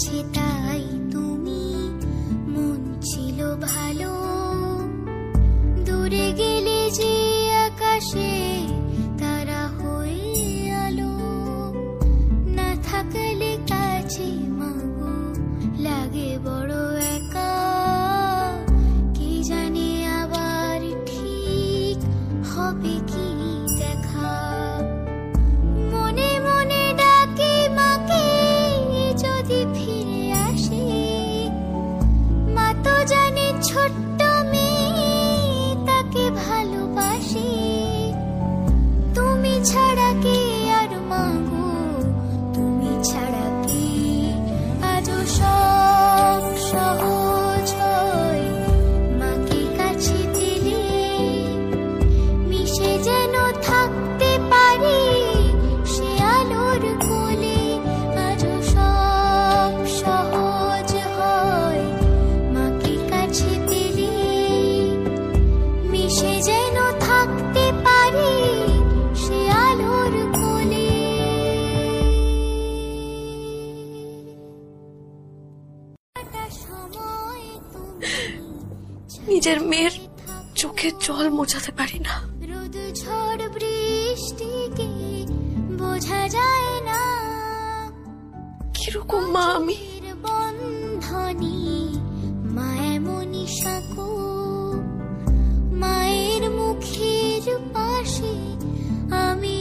কাছে, তাই তুমি মন ছিল ভালো। দূরে গেলে যে আকাশে তারা হয়ে আলো, না থাকলে কাছে মাগো লাগে বড় একা। কি জানি আবার ঠিক হবে কি দেখা। মনে মনে ডাকি মাকে যদি ফিরে আসে, মা তো জানে ছোট্ট মেয়ে তাকে ভালোবাসে। তুমি ছাড়া কে আর মাগো, তুমি ছাড়া কে। আজও সব সহজ হয় মাকে কাছে পেলে, মিশে যেন থাকতে পারি সে আলোর কোলে। আজও সব সহজ হয় মাকে কাছে পেলে, মিশে যেন থাকতে পারি সে আলোর কোলে। সময় তুমি নিজের মেয়ের চোখের জল মোছাতে পারি না। রোদ ঝড় বৃষ্টিকে বোঝা যায় না। কিরকম মা আমি, বন্ধনী মায়া মনি সাকো, মায়ের মুখের পাশে আমি